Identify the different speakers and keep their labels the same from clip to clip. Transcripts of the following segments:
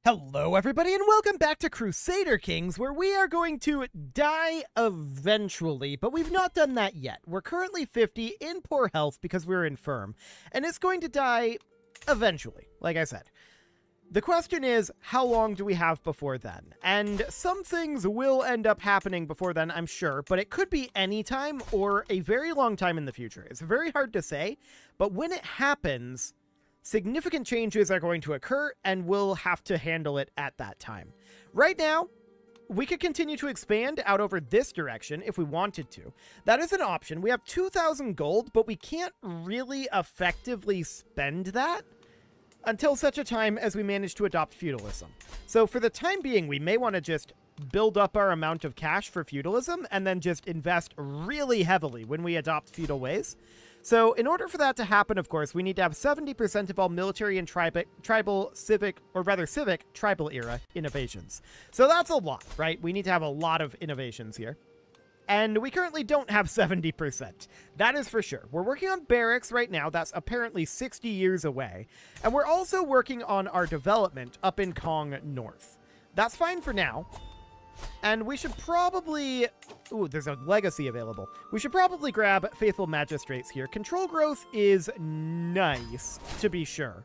Speaker 1: Hello everybody and welcome back to Crusader Kings, where we are going to die eventually, but we've not done that yet. We're currently 50 in poor health because we're infirm, and it's going to die eventually, like I said. The question is, how long do we have before then? And some things will end up happening before then, I'm sure, but it could be any time or a very long time in the future. It's very hard to say, but when it happens, significant changes are going to occur, and we'll have to handle it at that time. Right now, we could continue to expand out over this direction if we wanted to. That is an option. We have 2,000 gold, but we can't really effectively spend that until such a time as we manage to adopt feudalism. So for the time being, we may want to just build up our amount of cash for feudalism and then just invest really heavily when we adopt feudal ways. So in order for that to happen, of course, we need to have 70% of all military and civic tribal era innovations. So that's a lot, right? We need to have a lot of innovations here. And we currently don't have 70%. That is for sure. We're working on barracks right now. That's apparently 60 years away. And we're also working on our development up in Kong North. That's fine for now. And we should probably... Ooh, there's a legacy available. We should probably grab Faithful Magistrates here. Control growth is nice, to be sure.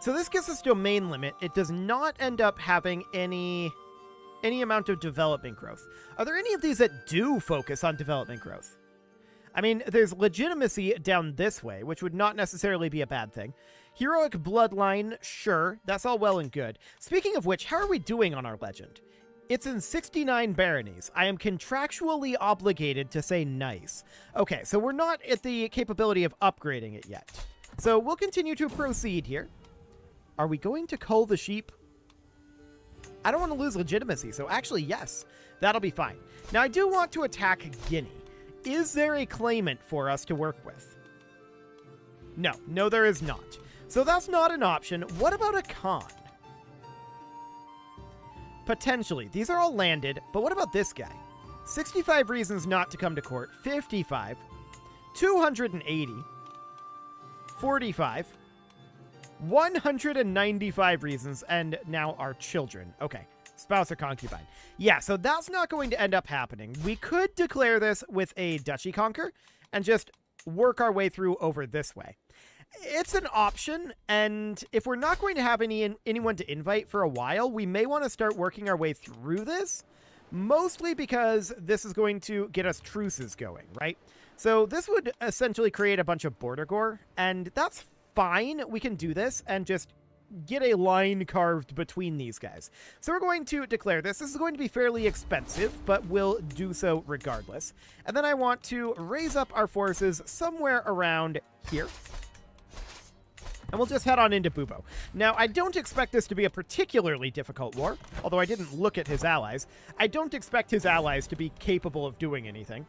Speaker 1: So this gives us domain limit. It does not end up having any amount of development growth. Are there any of these that do focus on development growth? I mean, there's legitimacy down this way, which would not necessarily be a bad thing. Heroic bloodline, sure, that's all well and good. Speaking of which, how are we doing on our legend? It's in 69 baronies. I am contractually obligated to say nice. Okay, so we're not at the capability of upgrading it yet. So we'll continue to proceed here. Are we going to cull the sheep? I don't want to lose legitimacy, so actually, yes, that'll be fine. Now, I do want to attack Guinea. Is there a claimant for us to work with? No, there is not. So that's not an option. What about a Khan? Potentially. These are all landed, but what about this guy? 65 reasons not to come to court. 55. 280. 45. 195 reasons, and now our children. Okay. Spouse or concubine. Yeah, so that's not going to end up happening. We could declare this with a duchy conquer and just work our way through over this way. It's an option, and if we're not going to have anyone to invite for a while, we may want to start working our way through this, mostly because this is going to get us truces going, right? So this would essentially create a bunch of border gore, and that's fine. We can do this and just get a line carved between these guys. So we're going to declare this. This is going to be fairly expensive, but we'll do so regardless. And then I want to raise up our forces somewhere around here. And we'll just head on into Bubo. Now, I don't expect this to be a particularly difficult war, although I didn't look at his allies. I don't expect his allies to be capable of doing anything.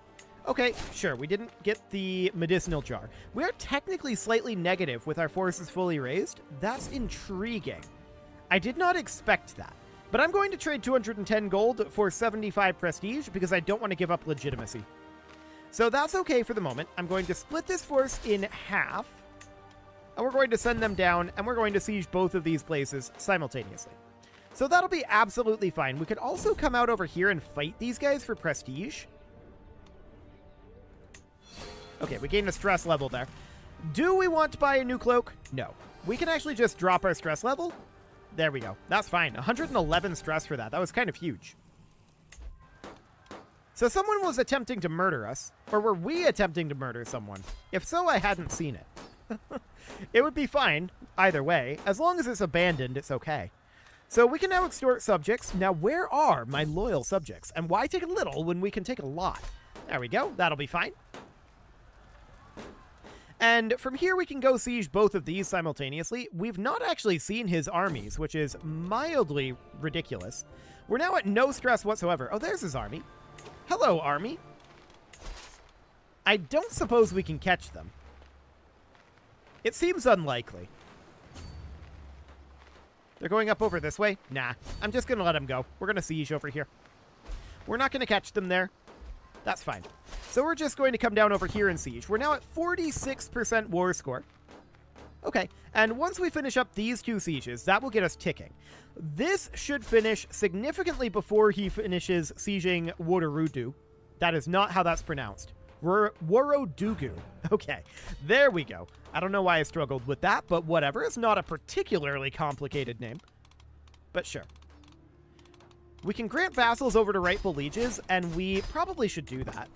Speaker 1: Okay, sure, we didn't get the medicinal jar. We are technically slightly negative with our forces fully raised. That's intriguing. I did not expect that. But I'm going to trade 210 gold for 75 prestige because I don't want to give up legitimacy. So that's okay for the moment. I'm going to split this force in half. And we're going to send them down, and we're going to siege both of these places simultaneously. So that'll be absolutely fine. We could also come out over here and fight these guys for prestige. Okay, we gained a stress level there. Do we want to buy a new cloak? No. We can actually just drop our stress level. There we go. That's fine. 111 stress for that. That was kind of huge. So someone was attempting to murder us. Or were we attempting to murder someone? If so, I hadn't seen it. It would be fine either way. As long as it's abandoned, it's okay. So we can now extort subjects. Now, where are my loyal subjects? And why take a little when we can take a lot? There we go. That'll be fine. And from here, we can go siege both of these simultaneously. We've not actually seen his armies, which is mildly ridiculous. We're now at no stress whatsoever. Oh, there's his army. Hello, army. I don't suppose we can catch them. It seems unlikely. They're going up over this way? Nah, I'm just going to let them go. We're going to siege over here. We're not going to catch them there. That's fine. So we're just going to come down over here and siege. We're now at 46% war score. Okay, and once we finish up these 2 sieges, that will get us ticking. This should finish significantly before he finishes sieging Worodugu. That is not how that's pronounced. Worodugu. Okay, there we go. I don't know why I struggled with that, but whatever. It's not a particularly complicated name. But sure. We can grant vassals over to rightful lieges, and we probably should do that.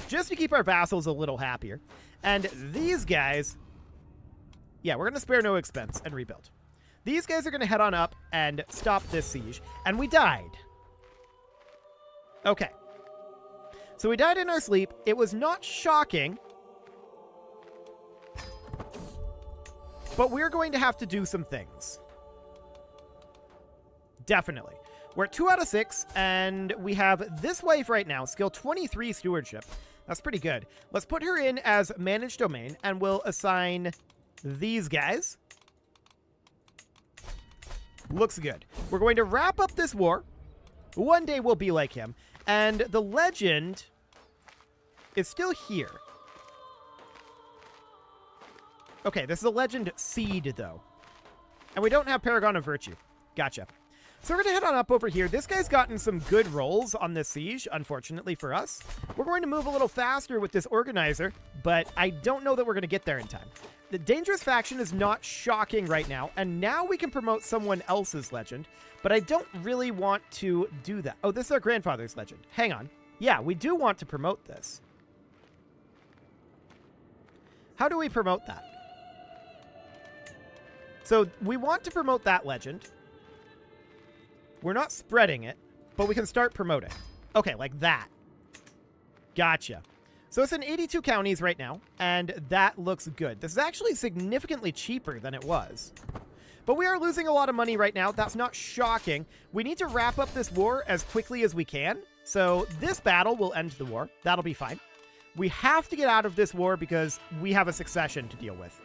Speaker 1: Just to keep our vassals a little happier. And these guys... Yeah, we're going to spare no expense and rebuild. These guys are going to head on up and stop this siege. And we died. Okay. So we died in our sleep. It was not shocking. But we're going to have to do some things. Definitely. We're at 2 out of 6, and we have this wife right now, skill 23 stewardship. That's pretty good. Let's put her in as managed domain, and we'll assign these guys. Looks good. We're going to wrap up this war. One day we'll be like him. And the legend is still here. Okay, this is a legend seed, though. And we don't have Paragon of Virtue. Gotcha. So we're going to head on up over here. This guy's gotten some good rolls on this siege, unfortunately for us. We're going to move a little faster with this organizer, but I don't know that we're going to get there in time. The dangerous faction is not shocking right now, and now we can promote someone else's legend, but I don't really want to do that. Oh, this is our grandfather's legend. Hang on. Yeah, we do want to promote this. How do we promote that? So we want to promote that legend. We're not spreading it, but we can start promoting. Okay, like that. Gotcha. So it's in 82 counties right now, and that looks good. This is actually significantly cheaper than it was. But we are losing a lot of money right now. That's not shocking. We need to wrap up this war as quickly as we can. So this battle will end the war. That'll be fine. We have to get out of this war because we have a succession to deal with.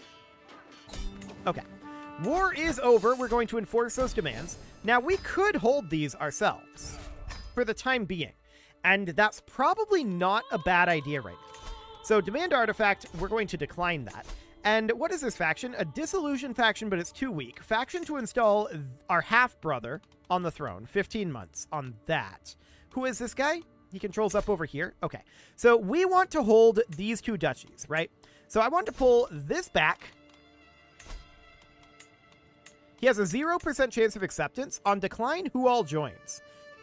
Speaker 1: Okay. War is over. We're going to enforce those demands. Now, we could hold these ourselves for the time being, and that's probably not a bad idea right now. So, demand artifact, we're going to decline that. And what is this faction? A disillusion faction, but it's too weak. Faction to install our half-brother on the throne. 15 months on that. Who is this guy? He controls up over here. Okay, so we want to hold these 2 duchies, right? So I want to pull this back. He has a 0% chance of acceptance. On decline, who all joins?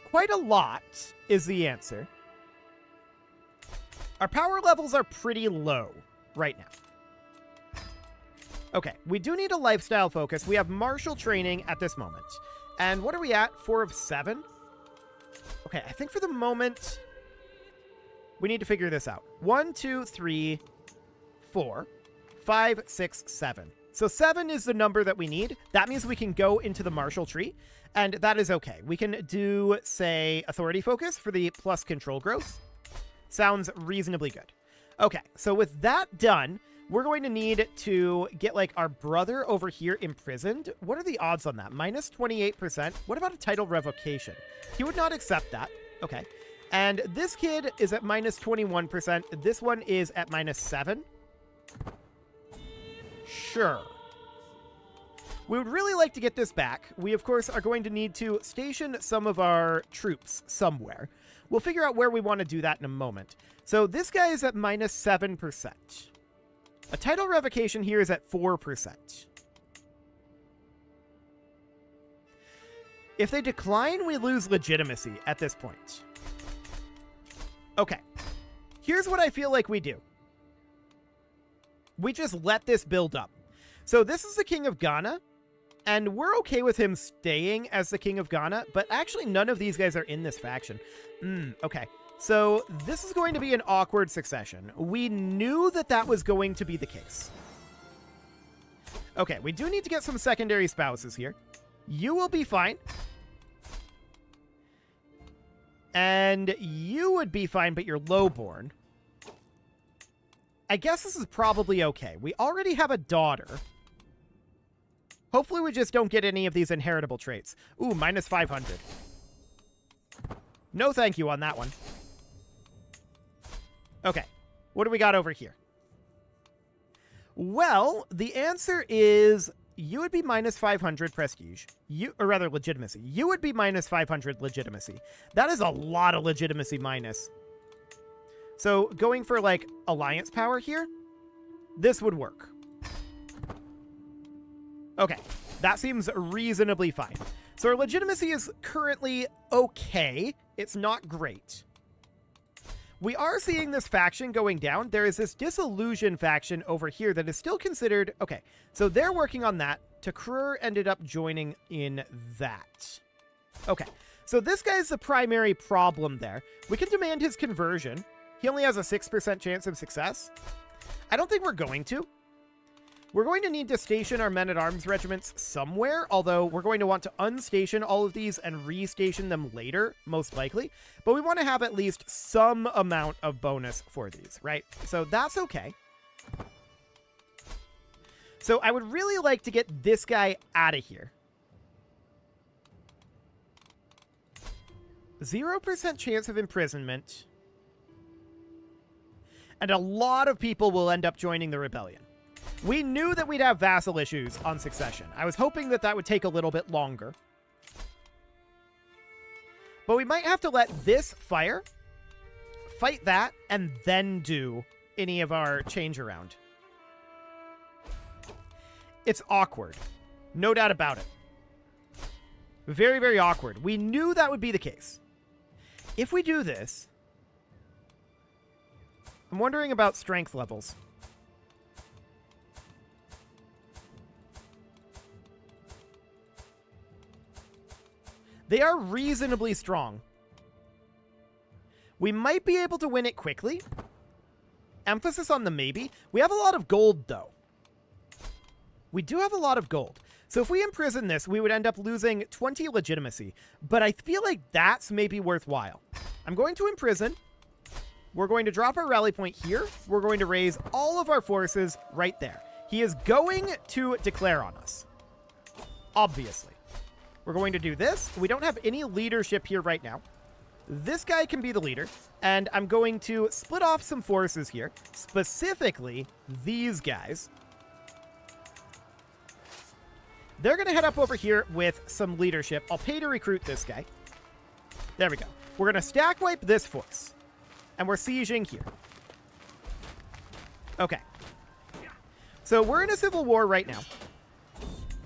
Speaker 1: Quite a lot is the answer. Our power levels are pretty low right now. Okay, we do need a lifestyle focus. We have martial training at this moment. And what are we at? 4 of 7? Okay, I think for the moment, we need to figure this out. 1, 2, 3, 4, 5, 6, 7. So 7 is the number that we need. That means we can go into the martial tree, and that is okay. We can do, say, authority focus for the plus control growth. Sounds reasonably good. Okay, so with that done, we're going to need to get, like, our brother over here imprisoned. What are the odds on that? Minus 28%. What about a title revocation? He would not accept that. Okay. And this kid is at minus 21%. This one is at minus 7. Sure. We would really like to get this back. We, of course, are going to need to station some of our troops somewhere. We'll figure out where we want to do that in a moment. So this guy is at minus 7%. A title revocation here is at 4%. If they decline, we lose legitimacy at this point. Okay. Here's what I feel like we do. We just let this build up. So this is the King of Ghana, and we're okay with him staying as the King of Ghana, but actually none of these guys are in this faction. Okay. So this is going to be an awkward succession. We knew that that was going to be the case. Okay, we do need to get some secondary spouses here. You will be fine. And you would be fine, but you're lowborn. I guess this is probably okay. We already have a daughter. Hopefully we just don't get any of these inheritable traits. Ooh, minus 500. No thank you on that one. Okay, what do we got over here? Well, the answer is you would be minus 500 prestige. Or rather, legitimacy. You would be minus 500 legitimacy. That is a lot of legitimacy minus. So going for, like, alliance power here, this would work. Okay, that seems reasonably fine. So our legitimacy is currently okay. It's not great. We are seeing this faction going down. There is this disillusion faction over here that is still considered... Okay, so they're working on that. Takrur ended up joining in that. Okay, so this guy's the primary problem there. We can demand his conversion. He only has a 6% chance of success. I don't think we're going to. We're going to need to station our men-at-arms regiments somewhere, although we're going to want to unstation all of these and restation them later, most likely. But we want to have at least some amount of bonus for these, right? So that's okay. So I would really like to get this guy out of here. 0% chance of imprisonment. And a lot of people will end up joining the rebellion. We knew that we'd have vassal issues on succession. I was hoping that that would take a little bit longer. But we might have to let this fire, fight that, and then do any of our change around. It's awkward. No doubt about it. Very, very awkward. We knew that would be the case. If we do this, I'm wondering about strength levels. They are reasonably strong. We might be able to win it quickly. Emphasis on the maybe. We have a lot of gold, though. We do have a lot of gold. So if we imprison this, we would end up losing 20 legitimacy. But I feel like that's maybe worthwhile. I'm going to imprison. We're going to drop our rally point here. We're going to raise all of our forces right there. He is going to declare on us. Obviously. We're going to do this. We don't have any leadership here right now. This guy can be the leader. And I'm going to split off some forces here. Specifically, these guys. They're going to head up over here with some leadership. I'll pay to recruit this guy. There we go. We're going to stack wipe this force. And we're sieging here. Okay. So we're in a civil war right now.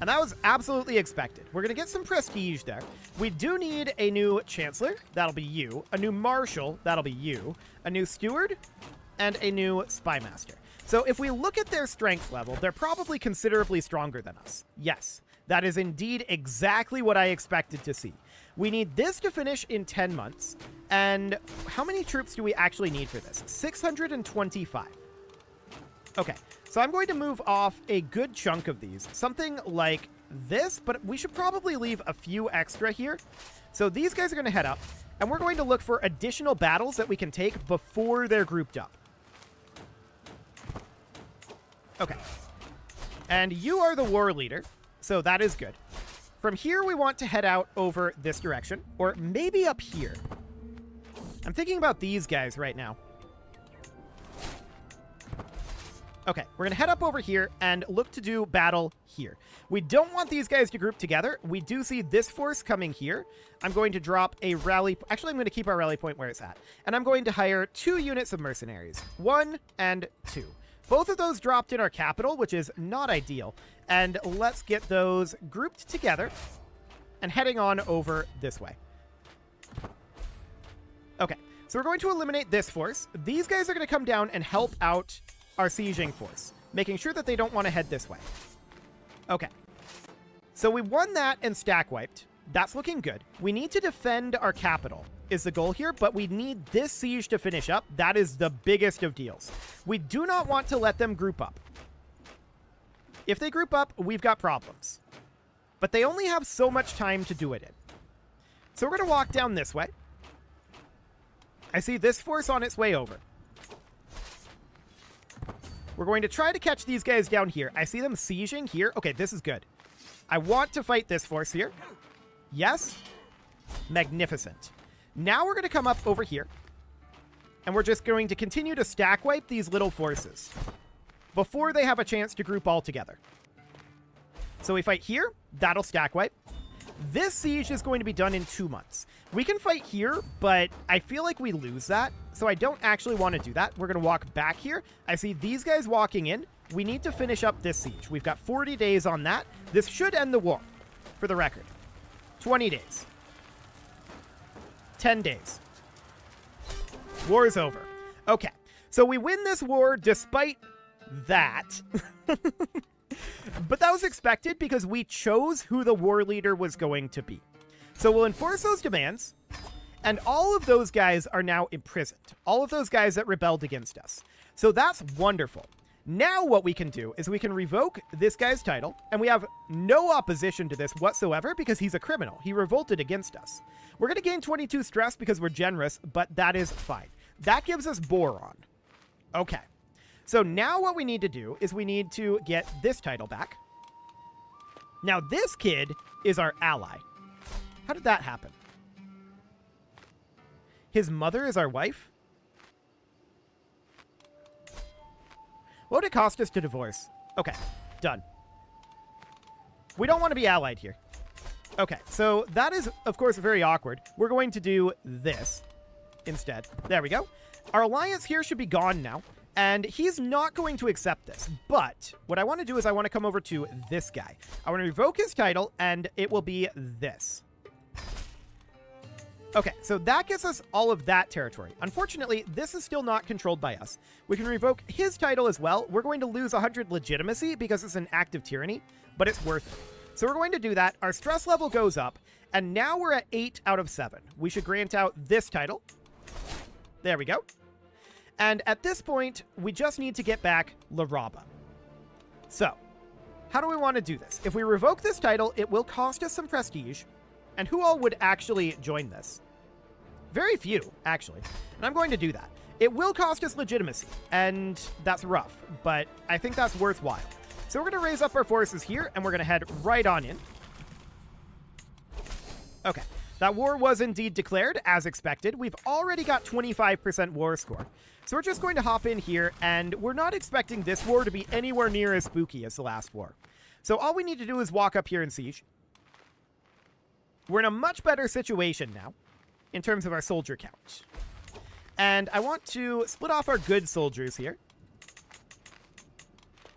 Speaker 1: And that was absolutely expected. We're going to get some prestige there. We do need a new chancellor. That'll be you. A new marshal. That'll be you. A new steward. And a new spy master. So if we look at their strength level, they're probably considerably stronger than us. Yes, that is indeed exactly what I expected to see. We need this to finish in 10 months. And how many troops do we actually need for this? 625. Okay, so I'm going to move off a good chunk of these. Something like this, but we should probably leave a few extra here. So these guys are going to head up, and we're going to look for additional battles that we can take before they're grouped up. Okay. And you are the war leader, so that is good. From here, we want to head out over this direction, or maybe up here. I'm thinking about these guys right now. Okay, we're going to head up over here and look to do battle here. We don't want these guys to group together. We do see this force coming here. I'm going to drop a rally... Actually, I'm going to keep our rally point where it's at. And I'm going to hire 2 units of mercenaries. 1 and 2. Both of those dropped in our capital, which is not ideal. And let's get those grouped together and heading on over this way. Okay, so we're going to eliminate this force. These guys are going to come down and help out our sieging force, making sure that they don't want to head this way. Okay. So we won that and stack wiped. That's looking good. We need to defend our capital is the goal here, but we need this siege to finish up. That is the biggest of deals. We do not want to let them group up. If they group up, we've got problems. But they only have so much time to do it in. So we're going to walk down this way. I see this force on its way over. We're going to try to catch these guys down here. I see them sieging here. Okay, this is good. I want to fight this force here. Yes. Magnificent. Now we're going to come up over here. And we're just going to continue to stack wipe these little forces. before they have a chance to group all together. So we fight here. That'll stack wipe. This siege is going to be done in 2 months. We can fight here, but I feel like we lose that, so I don't actually want to do that. We're going to walk back here. I see these guys walking in. We need to finish up this siege. We've got 40 days on that. This should end the war, for the record. 20 days. 10 days. War is over. Okay, so we win this war despite that. But that was expected because we chose who the war leader was going to be. So we'll enforce those demands, and all of those guys are now imprisoned. All of those guys that rebelled against us. So that's wonderful. Now what we can do is we can revoke this guy's title, and we have no opposition to this whatsoever because he's a criminal. He revolted against us. We're going to gain 22 stress because we're generous, but that is fine. That gives us Boron. Okay. So now what we need to do is we need to get this title back. Now this kid is our ally. How did that happen? His mother is our wife? What would it cost us to divorce? Okay, done. We don't want to be allied here. Okay, so that is, of course, very awkward. We're going to do this instead. There we go. Our alliance here should be gone now. And he's not going to accept this. But what I want to do is I want to come over to this guy. I want to revoke his title, and it will be this. Okay, so that gets us all of that territory. Unfortunately, this is still not controlled by us. We can revoke his title as well. We're going to lose 100 legitimacy because it's an act of tyranny, but it's worth it. So we're going to do that. Our stress level goes up, and now we're at 8 out of 7. We should grant out this title. There we go. And at this point, we just need to get back La Raba. So, how do we want to do this? If we revoke this title, it will cost us some prestige. And who all would actually join this? Very few, actually. And I'm going to do that. It will cost us legitimacy, and that's rough, but I think that's worthwhile. So we're going to raise up our forces here, and we're going to head right on in. Okay. That war was indeed declared, as expected. We've already got 25% war score. So we're just going to hop in here, and we're not expecting this war to be anywhere near as spooky as the last war. So all we need to do is walk up here and siege. We're in a much better situation now, in terms of our soldier count. And I want to split off our good soldiers here.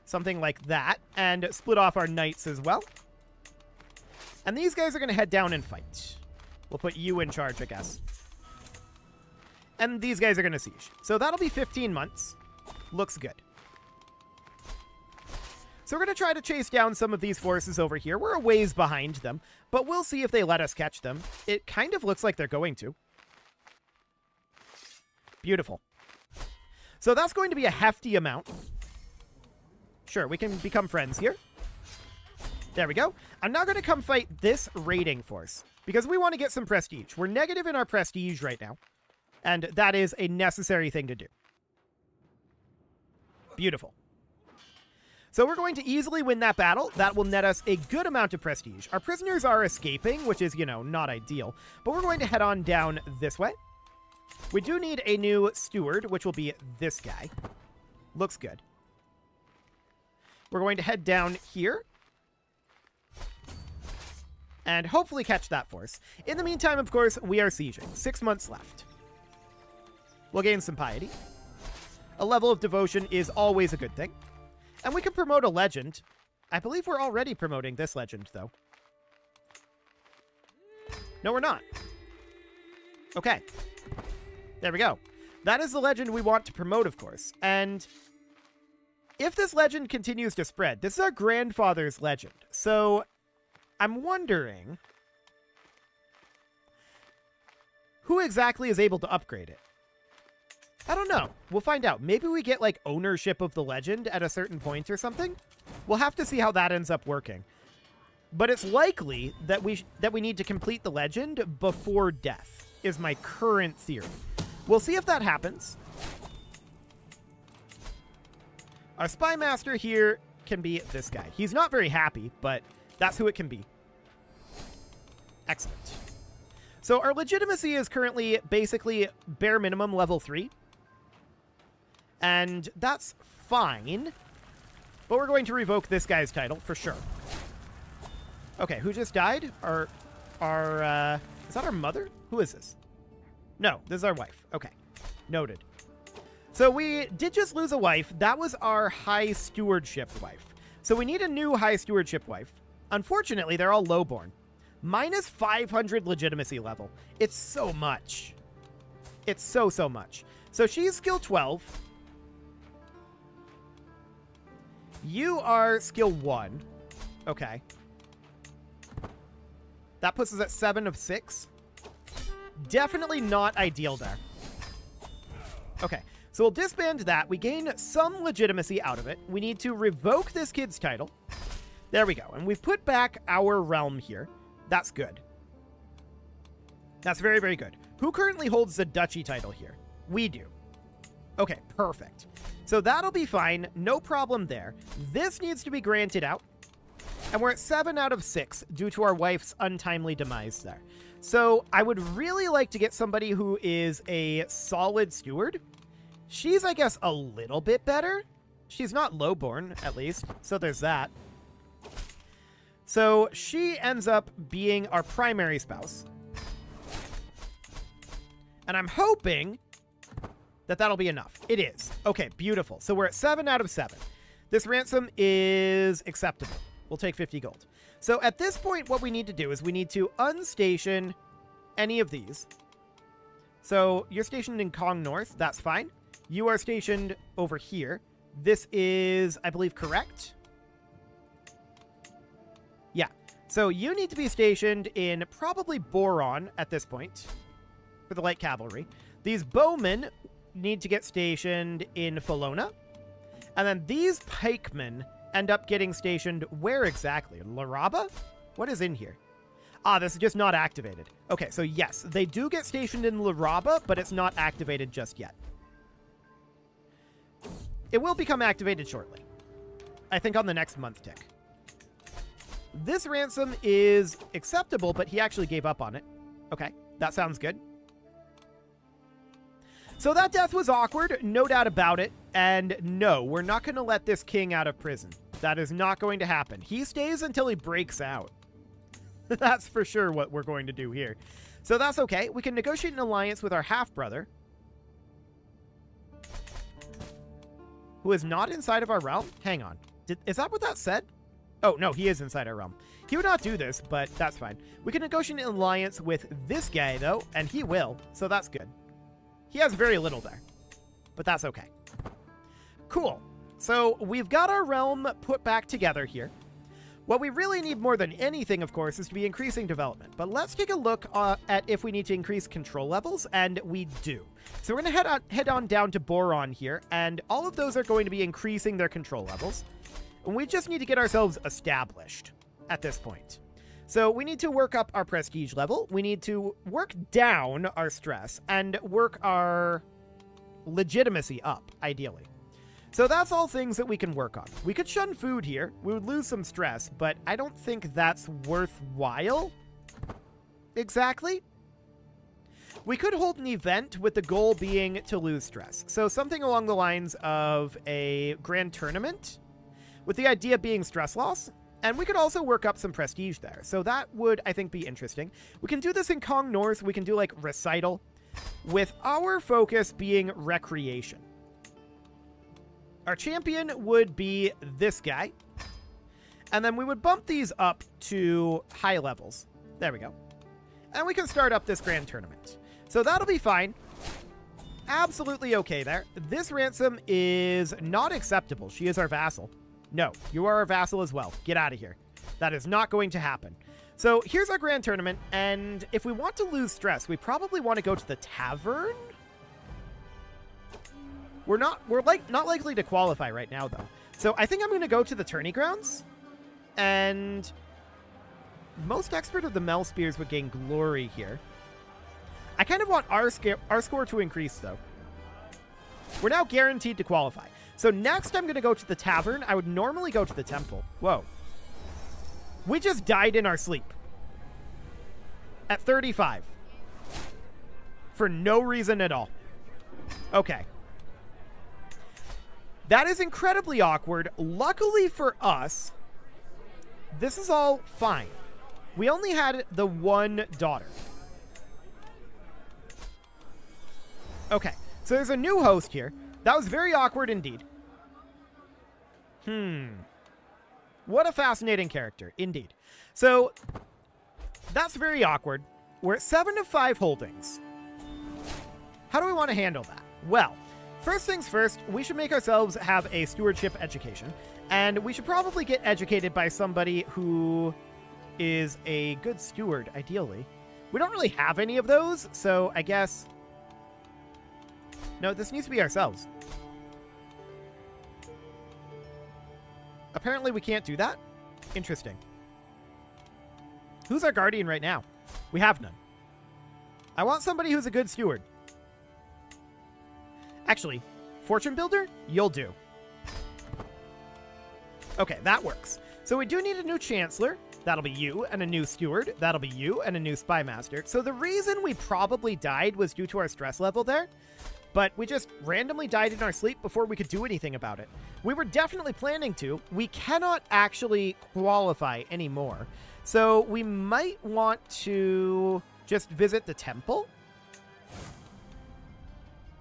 Speaker 1: Something like that, and split off our knights as well. And these guys are going to head down and fight. We'll put you in charge, I guess. And these guys are going to siege. So that'll be 15 months. Looks good. So we're going to try to chase down some of these forces over here. We're a ways behind them, but we'll see if they let us catch them. It kind of looks like they're going to. Beautiful. So that's going to be a hefty amount. Sure, we can become friends here. There we go. I'm now going to come fight this raiding force, because we want to get some prestige. We're negative in our prestige right now, and that is a necessary thing to do. Beautiful. So we're going to easily win that battle. That will net us a good amount of prestige. Our prisoners are escaping, which is, you know, not ideal, but we're going to head on down this way. We do need a new steward, which will be this guy. Looks good. We're going to head down here and hopefully catch that force. In the meantime, of course, we are sieging. 6 months left. We'll gain some piety. A level of devotion is always a good thing. And we can promote a legend. I believe we're already promoting this legend, though. No, we're not. Okay. There we go. That is the legend we want to promote, of course. And if this legend continues to spread, this is our grandfather's legend. So I'm wondering who exactly is able to upgrade it. I don't know. We'll find out. Maybe we get, like, ownership of the legend at a certain point or something. We'll have to see how that ends up working. But it's likely that we need to complete the legend before death, is my current theory. We'll see if that happens. Our spy master here can be this guy. He's not very happy, but that's who it can be. Excellent. So our legitimacy is currently basically bare minimum level 3. And that's fine. But we're going to revoke this guy's title for sure. Okay, who just died? Is that our mother? Who is this? No, this is our wife. Okay, noted. So we did just lose a wife. That was our high stewardship wife. So we need a new high stewardship wife. Unfortunately, they're all lowborn. Minus 500 legitimacy level. It's so much. It's so much. So she's skill 12. You are skill 1. Okay. That puts us at 7 of 6. Definitely not ideal there. Okay. So we'll disband that. We gain some legitimacy out of it. We need to revoke this kid's title. There we go. And we've put back our realm here. That's good. That's very, very good. Who currently holds the duchy title here? We do. Okay, perfect. So that'll be fine. No problem there. This needs to be granted out. And we're at 7 out of 6 due to our wife's untimely demise there. So I would really like to get somebody who is a solid steward. She's, I guess, a little bit better. She's not lowborn, at least. So there's that. So she ends up being our primary spouse. And I'm hoping that that'll be enough. It is. Okay, beautiful. So we're at 7 out of 7. This ransom is acceptable. We'll take 50 gold. So at this point, what we need to do is we need to unstation any of these. So you're stationed in Kong North. That's fine. You are stationed over here. This is, I believe, correct. Yeah. So you need to be stationed in probably Boron at this point for the light cavalry. These bowmen need to get stationed in Felona. And then these pikemen end up getting stationed where exactly? Laraba? What is in here? Ah, this is just not activated. Okay, so yes, they do get stationed in Laraba, but it's not activated just yet. It will become activated shortly. I think on the next month tick. This ransom is acceptable, but he actually gave up on it. Okay, that sounds good. So that death was awkward, no doubt about it. And no, we're not going to let this king out of prison. That is not going to happen. He stays until he breaks out. That's for sure what we're going to do here. So that's okay. We can negotiate an alliance with our half-brother, who is not inside of our realm. Hang on. Is that what that said? Oh, no, he is inside our realm. He would not do this, but that's fine. We can negotiate an alliance with this guy, though, and he will, so that's good. He has very little there, but that's okay. Cool. So we've got our realm put back together here. What we really need more than anything, of course, is to be increasing development. But let's take a look at if we need to increase control levels, and we do. So we're going to head on down to Boron here, and all of those are going to be increasing their control levels. And we just need to get ourselves established at this point. So we need to work up our prestige level. We need to work down our stress and work our legitimacy up, ideally. So that's all things that we can work on. We could shun food here. We would lose some stress, but I don't think that's worthwhile. Exactly. We could hold an event with the goal being to lose stress. So something along the lines of a grand tournament, with the idea being stress loss. And we could also work up some prestige there. So that would, I think, be interesting. We can do this in Kong North. We can do, like, recital, with our focus being recreation. Our champion would be this guy. And then we would bump these up to high levels. There we go. And we can start up this grand tournament. So that'll be fine. Absolutely okay there. This ransom is not acceptable. She is our vassal. No, you are our vassal as well. Get out of here. That is not going to happen. So here's our grand tournament. And if we want to lose stress, we probably want to go to the tavern. We're not likely to qualify right now, though. So I think I'm going to go to the tourney grounds. And most expert of the Mel Spears would gain glory here. I kind of want our score to increase, though. We're now guaranteed to qualify. So next I'm going to go to the tavern. I would normally go to the temple. Whoa. We just died in our sleep. At 35. For no reason at all. Okay. That is incredibly awkward. Luckily for us, this is all fine. We only had the one daughter. Okay, so there's a new host here. That was very awkward indeed. What a fascinating character, indeed. So, that's very awkward. We're at 7 of 5 holdings. How do we want to handle that? Well, first things first, we should make ourselves have a stewardship education. And we should probably get educated by somebody who is a good steward, ideally. We don't really have any of those, so I guess... No, this needs to be ourselves. Apparently we can't do that? Interesting. Who's our guardian right now? We have none. I want somebody who's a good steward. Actually, fortune builder? You'll do. Okay, that works. So we do need a new chancellor. That'll be you, and a new steward. That'll be you, and a new spy master. So the reason we probably died was due to our stress level there. But we just randomly died in our sleep before we could do anything about it. We were definitely planning to. We cannot actually qualify anymore. So we might want to just visit the temple.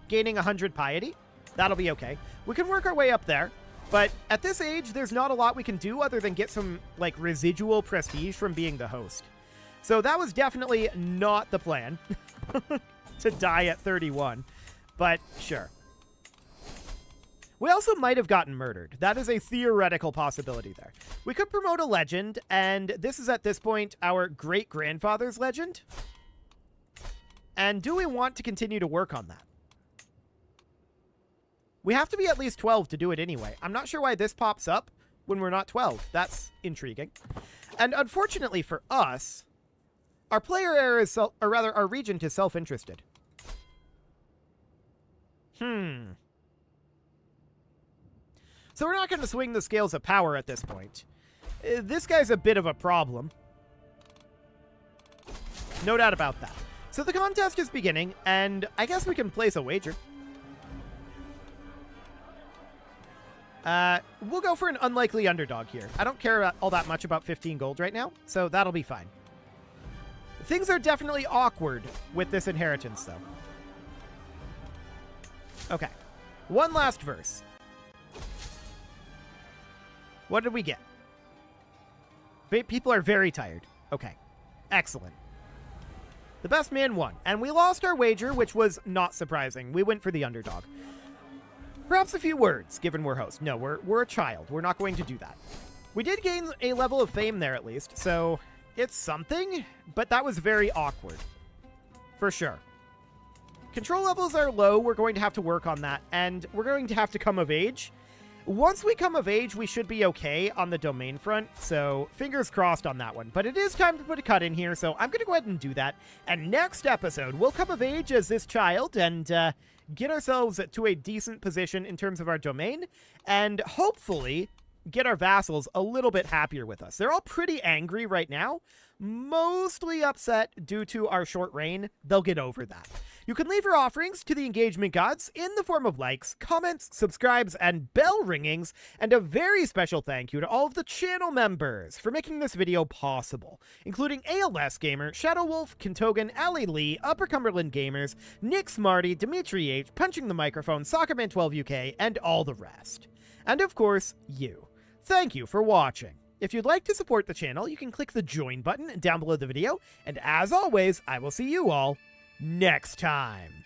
Speaker 1: Gaining 100 piety. That'll be okay. We can work our way up there. But at this age, there's not a lot we can do other than get some, like, residual prestige from being the host. So that was definitely not the plan. To die at 31. But, sure. We also might have gotten murdered. That is a theoretical possibility there. We could promote a legend, and this is at this point our great-grandfather's legend. And do we want to continue to work on that? We have to be at least 12 to do it anyway. I'm not sure why this pops up when we're not 12. That's intriguing. And unfortunately for us, our player error is, or rather, our regent is self-interested. So we're not going to swing the scales of power at this point. This guy's a bit of a problem. No doubt about that. So the contest is beginning, and I guess we can place a wager. We'll go for an unlikely underdog here. I don't care all that much about 15 gold right now, so that'll be fine. Things are definitely awkward with this inheritance, though. Okay. One last verse. What did we get? People are very tired. Okay. Excellent. The best man won. And we lost our wager, which was not surprising. We went for the underdog. Perhaps a few words, given we're host. No, we're a child. We're not going to do that. We did gain a level of fame there, at least, so it's something, but that was very awkward. For sure. Control levels are low. We're going to have to work on that, and we're going to have to come of age. Once we come of age, we should be okay on the domain front, so fingers crossed on that one. But it is time to put a cut in here, so I'm going to go ahead and do that. And next episode, we'll come of age as this child and get ourselves to a decent position in terms of our domain, and hopefully get our vassals a little bit happier with us. They're all pretty angry right now, mostly upset due to our short reign. They'll get over that. You can leave your offerings to the engagement gods in the form of likes, comments, subscribes, and bell ringings, and a very special thank you to all of the channel members for making this video possible, including ALS Gamer, Shadow Wolf, Kintogan, Ali Lee, Upper Cumberland Gamers, Nick Smarty, Dimitri H, Punching the Microphone, Soccerman12 UK, and all the rest. And of course, you. Thank you for watching. If you'd like to support the channel, you can click the join button down below the video, and as always, I will see you all next time.